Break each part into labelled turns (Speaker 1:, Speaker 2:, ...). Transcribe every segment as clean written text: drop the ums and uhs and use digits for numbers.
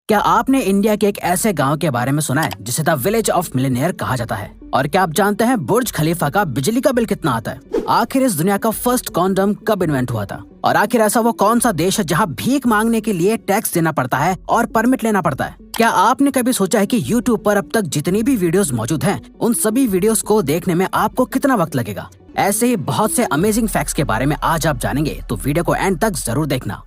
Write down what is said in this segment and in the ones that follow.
Speaker 1: क्या आपने इंडिया के एक ऐसे गांव के बारे में सुना है जिसे द विलेज ऑफ मिलियनेयर कहा जाता है? और क्या आप जानते हैं बुर्ज खलीफा का बिजली का बिल कितना आता है? आखिर इस दुनिया का फर्स्ट कॉन्डम कब इन्वेंट हुआ था? और आखिर ऐसा वो कौन सा देश है जहां भीख मांगने के लिए टैक्स देना पड़ता है और परमिट लेना पड़ता है? क्या आपने कभी सोचा है कि YouTube पर अब तक जितनी भी वीडियोस मौजूद हैं, उन सभी वीडियोस को देखने में आपको कितना वक्त लगेगा? ऐसे ही बहुत से अमेजिंग फैक्ट्स के बारे में आज आप जानेंगे, तो वीडियो को एंड तक जरूर देखना।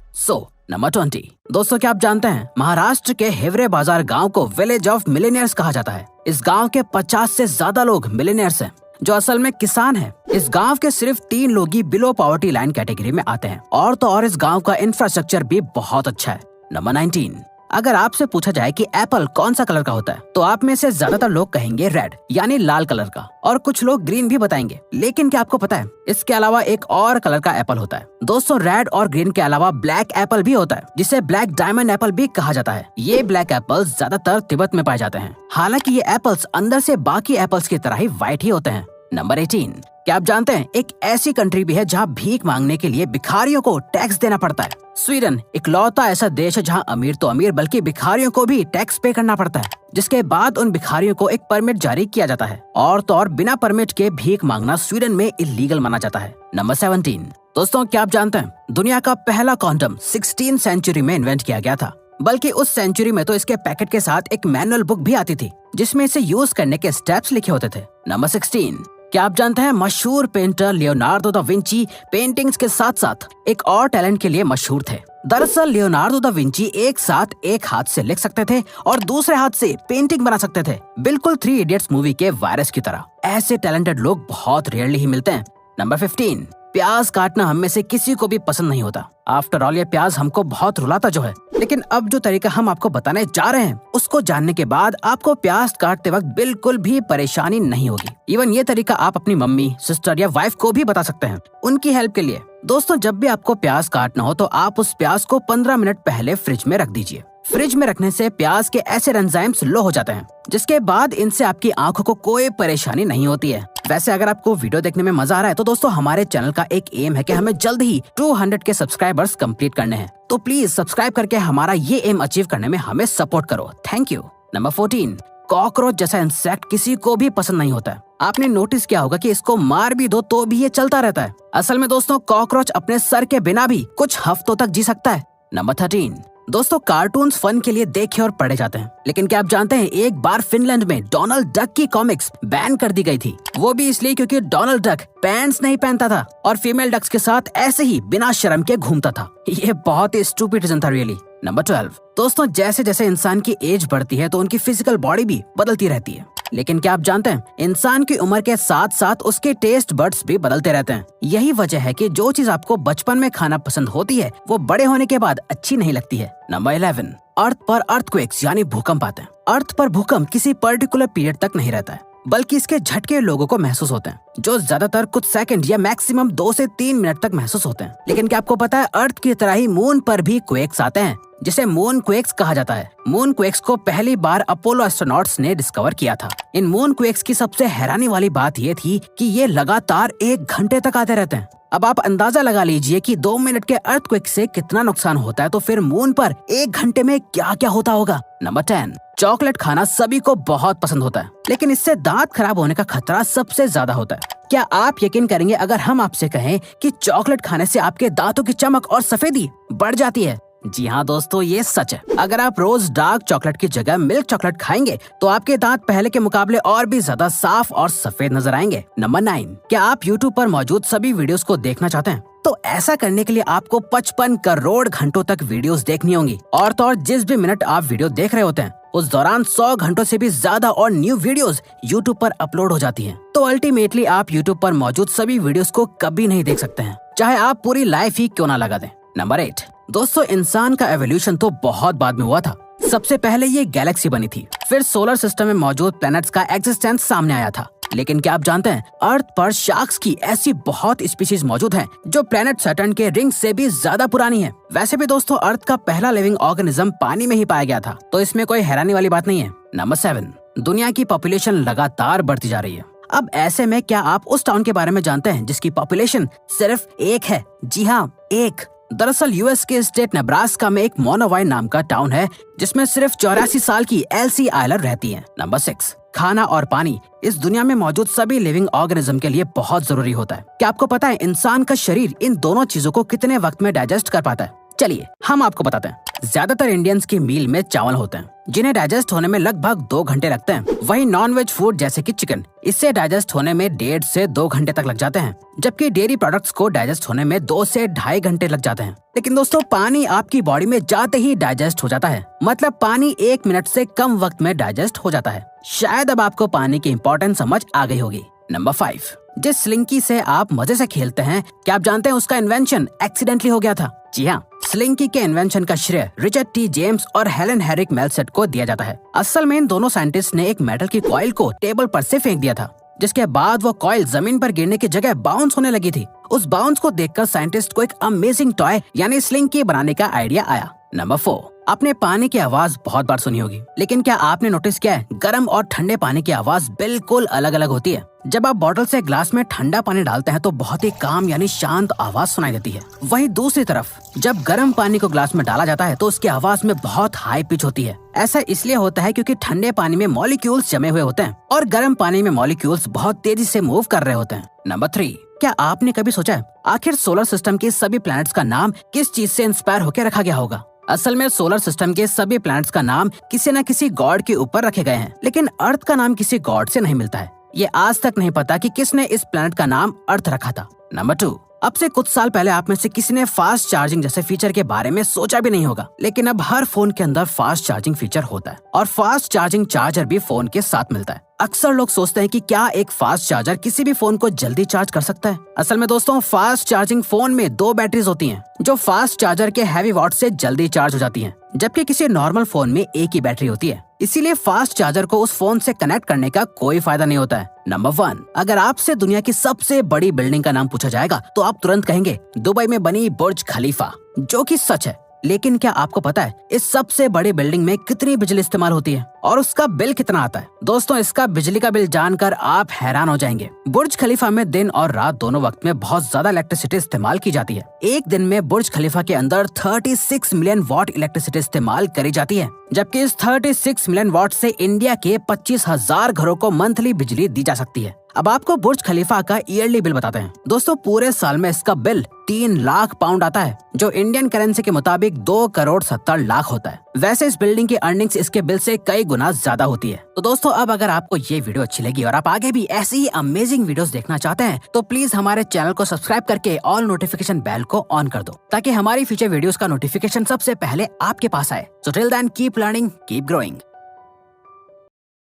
Speaker 1: नंबर 20। दोस्तों, क्या आप जानते हैं महाराष्ट्र के हिवरे बाजार गांव को विलेज ऑफ मिलियनेयर्स कहा जाता है। इस गांव के 50 से ज्यादा लोग मिलियनेयर्स हैं, जो असल में किसान हैं। इस गांव के सिर्फ 3 लोग ही बिलो पॉवर्टी लाइन कैटेगरी में आते हैं, और तो और इस गांव का इंफ्रास्ट्रक्चर भी बहुत अच्छा है। नंबर 19। अगर आपसे पूछा जाए कि एप्पल कौन सा कलर का होता है, तो आप में से ज्यादातर लोग कहेंगे रेड यानी लाल कलर का, और कुछ लोग ग्रीन भी बताएंगे। लेकिन क्या आपको पता है इसके अलावा एक और कलर का एप्पल होता है? दोस्तों, रेड और ग्रीन के अलावा ब्लैक एप्पल भी होता है, जिसे ब्लैक डायमंड एप्पल भी कहा जाता है। ये ब्लैक एप्पल्स ज्यादातर तिब्बत में पाए जाते हैं। हालांकि ये एप्पल्स अंदर से बाकी एप्पल्स की तरह ही व्हाइट ही होते हैं। नंबर 18। क्या आप जानते हैं एक ऐसी कंट्री भी है जहां भीख मांगने के लिए भिखारियों को टैक्स देना पड़ता है? स्वीडन इकलौता ऐसा देश है जहां अमीर तो अमीर बल्कि भिखारियों को भी टैक्स पे करना पड़ता है, जिसके बाद उन भिखारियों को एक परमिट जारी किया जाता है, और तो और बिना परमिट के भीख मांगना स्वीडन में इलीगल माना जाता है। नंबर 17। दोस्तों, क्या आप जानते हैं दुनिया का पहला कॉन्डम 16वीं सेंचुरी में इन्वेंट किया गया था? बल्कि उस सेंचुरी में तो इसके पैकेट के साथ एक मैनुअल बुक भी आती थी, जिसमें इसे यूज करने के स्टेप्स लिखे होते थे। नंबर 16। क्या आप जानते हैं मशहूर painter Leonardo da Vinci paintings के साथ साथ एक और टैलेंट के लिए मशहूर थे? दरअसल लियोनार्डो दा विंची एक साथ एक हाथ से लिख सकते थे और दूसरे हाथ से पेंटिंग बना सकते थे, बिल्कुल 3 इडियट्स मूवी के वायरस की तरह। ऐसे टैलेंटेड लोग बहुत रेयरली ही मिलते हैं। नंबर 15। प्याज काटना हम में से किसी को भी पसंद नहीं होता। आफ्टर ऑल ये प्याज हमको बहुत रुलाता जो है। लेकिन अब जो तरीका हम आपको बताने जा रहे हैं, उसको जानने के बाद आपको प्याज काटते वक्त बिल्कुल भी परेशानी नहीं होगी। इवन ये तरीका आप अपनी मम्मी, सिस्टर या वाइफ को भी बता सकते हैं, उनकी हेल्प के लिए। दोस्तों, जब भी आपको प्याज काटना हो तो आप उस प्याज को 15 मिनट पहले फ्रिज में रख दीजिए। फ्रिज में रखने से प्याज के एसिड एंजाइम्स लो हो जाते हैं, जिसके बाद इनसे आपकी आंखों को कोई परेशानी नहीं होती है। वैसे अगर आपको वीडियो देखने में मजा आ रहा है तो दोस्तों, हमारे चैनल का एक एम है कि हमें जल्द ही 200 के सब्सक्राइबर्स कंप्लीट करने हैं, तो प्लीज सब्सक्राइब करके हमारा ये एम अचीव करने में हमें सपोर्ट करो। Thank you. नंबर 14। कॉकरोच जैसा इंसेक्ट किसी को भी पसंद नहीं होता है। आपने नोटिस किया होगा कि इसको मार भी दो तो भी ये चलता रहता है। असल में दोस्तों, कॉकरोच अपने सर के बिना भी कुछ हफ्तों तक जी सकता है। नंबर 13। दोस्तों, कार्टून्स फन के लिए देखे और पढ़े जाते हैं, लेकिन क्या आप जानते हैं एक बार फिनलैंड में डोनाल्ड डक की कॉमिक्स बैन कर दी गई थी। वो भी इसलिए क्योंकि डोनाल्ड डक पैंट्स नहीं पहनता था और फीमेल डक्स के साथ ऐसे ही बिना शर्म के घूमता था। ये बहुत ही स्टूपिड रीजन था रियली। नंबर 12। दोस्तों, जैसे जैसे इंसान की एज बढ़ती है तो उनकी फिजिकल बॉडी भी बदलती रहती है। लेकिन क्या आप जानते हैं इंसान की उम्र के साथ साथ उसके टेस्ट बड्स भी बदलते रहते हैं। यही वजह है कि जो चीज आपको बचपन में खाना पसंद होती है वो बड़े होने के बाद अच्छी नहीं लगती है। नंबर 11। अर्थ पर अर्थक्वेक्स यानी भूकंप आते हैं। अर्थ पर भूकंप किसी पर्टिकुलर पीरियड तक नहीं रहता है, बल्कि इसके झटके लोगों को महसूस होते हैं, जो ज्यादातर कुछ सेकंड या मैक्सिमम 2 से 3 मिनट तक महसूस होते हैं। लेकिन क्या आपको पता है अर्थ की तरह ही मून पर भी क्वेक्स आते हैं, जिसे मून क्वेक्स कहा जाता है। मून क्वेक्स को पहली बार अपोलो एस्ट्रोनॉट्स ने डिस्कवर किया था। इन मून क्वेक्स की सबसे हैरानी वाली बात ये थी कि ये लगातार 1 घंटे तक आते रहते हैं। अब आप अंदाजा लगा लीजिए कि 2 मिनट के अर्थक्वेक से कितना नुकसान होता है, तो फिर मून पर 1 घंटे में क्या क्या होता होगा। नंबर 10। चॉकलेट खाना सभी को बहुत पसंद होता है, लेकिन इससे दांत खराब होने का खतरा सबसे ज्यादा होता है। क्या आप यकीन करेंगे अगर हम आपसे कहें कि चॉकलेट खाने से आपके दांतों की चमक और सफेदी बढ़ जाती है? जी हाँ दोस्तों, ये सच है। अगर आप रोज डार्क चॉकलेट की जगह मिल्क चॉकलेट खाएंगे तो आपके दांत पहले के मुकाबले और भी ज्यादा साफ और सफेद नजर आएंगे। नंबर 9। क्या आप YouTube पर मौजूद सभी वीडियोस को देखना चाहते हैं? तो ऐसा करने के लिए आपको 55 करोड़ घंटों तक वीडियोस देखनी होंगी, और तो और जिस भी मिनट आप वीडियो देख रहे होते हैं उस दौरान 100 घंटों से भी ज्यादा और न्यू वीडियोस YouTube पर अपलोड हो जाती हैं। तो अल्टीमेटली आप YouTube पर मौजूद सभी वीडियोस को कभी नहीं देख सकते हैं, चाहे आप पूरी लाइफ ही क्यों ना लगा दें। नंबर 8। दोस्तों, इंसान का एवोल्यूशन तो बहुत बाद में हुआ था। सबसे पहले ये गैलेक्सी बनी थी, फिर सोलर सिस्टम में मौजूद प्लैनेट्स का एग्जिस्टेंस सामने आया था। लेकिन क्या आप जानते हैं अर्थ पर शार्क्स की ऐसी बहुत स्पीशीज मौजूद हैं जो प्लैनेट सैटर्न के रिंग से भी ज्यादा पुरानी है। वैसे भी दोस्तों, अर्थ का पहला लिविंग ऑर्गेनिज्म पानी में ही पाया गया था, तो इसमें कोई हैरानी वाली बात नहीं है। नंबर 7। दुनिया की पॉपुलेशन लगातार बढ़ती जा रही है। अब ऐसे में क्या आप उस टाउन के बारे में जानते हैं जिसकी पॉपुलेशन सिर्फ 1 है? जी हाँ, 1। दरअसल यूएस के स्टेट नेब्रास्का में एक मोनोवाइन नाम का टाउन है जिसमें सिर्फ 84 साल की एल्सी आयलर रहती है। नंबर 6, खाना और पानी इस दुनिया में मौजूद सभी लिविंग ऑर्गेनिज्म के लिए बहुत जरूरी होता है। क्या आपको पता है इंसान का शरीर इन दोनों चीजों को कितने वक्त में डाइजेस्ट कर पाता है? चलिए हम आपको बताते हैं। ज्यादातर इंडियंस की मील में चावल होते हैं जिन्हें डाइजेस्ट होने में लगभग 2 घंटे लगते हैं। वहीं नॉन वेज फूड जैसे कि चिकन, इससे डाइजेस्ट होने में 1.5 से 2 घंटे तक लग जाते हैं, जबकि डेयरी प्रोडक्ट्स को डाइजेस्ट होने में 2 से 2.5 घंटे लग जाते हैं। लेकिन दोस्तों पानी आपकी बॉडी में जाते ही डाइजेस्ट हो जाता है, मतलब पानी 1 मिनट से कम वक्त में डाइजेस्ट हो जाता है। शायद अब आपको पानी की इम्पोर्टेंस समझ आ गई होगी। नंबर 5, जिस स्लिंकी से आप मजे से खेलते हैं, क्या आप जानते हैं उसका इन्वेंशन एक्सीडेंटली हो गया था? जी हाँ, स्लिंकी के इन्वेंशन का श्रेय रिचर्ड टी जेम्स और हेलन हेरिक मेलसेट को दिया जाता है। असल में इन दोनों साइंटिस्ट ने एक मेटल की कॉइल को टेबल पर से फेंक दिया था, जिसके बाद वो कॉइल जमीन पर गिरने की जगह बाउंस होने लगी थी। उस बाउंस को देखकर साइंटिस्ट को एक अमेजिंग टॉय यानी स्लिंकी बनाने का आइडिया आया। नंबर 4, आपने पानी की आवाज बहुत बार सुनी होगी, लेकिन क्या आपने नोटिस किया है गर्म और ठंडे पानी की आवाज बिल्कुल अलग अलग होती है। जब आप बोतल से ग्लास में ठंडा पानी डालते हैं तो बहुत ही काम यानी शांत आवाज सुनाई देती है। वहीं दूसरी तरफ जब गर्म पानी को ग्लास में डाला जाता है तो उसकी आवाज में बहुत हाई पिच होती है। ऐसा इसलिए होता है क्योंकि ठंडे पानी में मॉलिक्यूल्स जमे हुए होते हैं और गर्म पानी में मॉलिक्यूल्स बहुत तेजी से मूव कर रहे होते हैं। नंबर 3, क्या आपने कभी सोचा है आखिर सोलर सिस्टम के सभी प्लैनेट्स का नाम किस चीज से इंस्पायर होकर रखा गया होगा? असल में सोलर सिस्टम के सभी प्लैनेट्स का नाम किसी न किसी गॉड के ऊपर रखे गए हैं, लेकिन अर्थ का नाम किसी गॉड से नहीं मिलता है। ये आज तक नहीं पता कि किसने इस प्लैनेट का नाम अर्थ रखा था। नंबर 2, अब से कुछ साल पहले आप में से किसी ने फास्ट चार्जिंग जैसे फीचर के बारे में सोचा भी नहीं होगा, लेकिन अब हर फोन के अंदर फास्ट चार्जिंग फीचर होता है और फास्ट चार्जिंग चार्जर भी फोन के साथ मिलता है। अक्सर लोग सोचते हैं कि क्या एक फास्ट चार्जर किसी भी फोन को जल्दी चार्ज कर सकता है? असल में दोस्तों फास्ट चार्जिंग फोन में 2 बैटरीज होती हैं, जो फास्ट चार्जर के हैवी वॉट से जल्दी चार्ज हो जाती हैं, जबकि किसी नॉर्मल फोन में एक ही बैटरी होती है। इसीलिए फास्ट चार्जर को उस फोन से कनेक्ट करने का कोई फायदा नहीं होता है। नंबर 1, अगर आपसे दुनिया की सबसे बड़ी बिल्डिंग का नाम पूछा जाएगा तो आप तुरंत कहेंगे दुबई में बनी बुर्ज खलीफा, जो कि सच है। लेकिन क्या आपको पता है इस सबसे बड़ी बिल्डिंग में कितनी बिजली इस्तेमाल होती है और उसका बिल कितना आता है? दोस्तों इसका बिजली का बिल जानकर आप हैरान हो जाएंगे। बुर्ज खलीफा में दिन और रात दोनों वक्त में बहुत ज्यादा इलेक्ट्रिसिटी इस्तेमाल की जाती है। एक दिन में बुर्ज खलीफा के अंदर 36 मिलियन वॉट इलेक्ट्रिसिटी इस्तेमाल करी जाती है, जबकि इस 36 मिलियन वॉट से इंडिया के 25,000 घरों को मंथली बिजली दी जा सकती है। अब आपको बुर्ज खलीफा का ईयरली बिल बताते हैं। दोस्तों पूरे साल में इसका बिल 3 लाख पाउंड आता है, जो इंडियन करेंसी के मुताबिक 2 करोड़ 70 लाख होता है। वैसे इस बिल्डिंग की अर्निंग्स इसके बिल से कई गुना ज्यादा होती है। तो दोस्तों अब अगर आपको ये वीडियो अच्छी लगी और आप आगे भी ऐसी ही अमेजिंग वीडियोस देखना चाहते हैं तो प्लीज हमारे चैनल को सब्सक्राइब करके ऑल नोटिफिकेशन बेल को ऑन कर दो, ताकि हमारी फ्यूचर वीडियोस का नोटिफिकेशन सबसे पहले आपके पास आए। So till then keep learning, keep growing.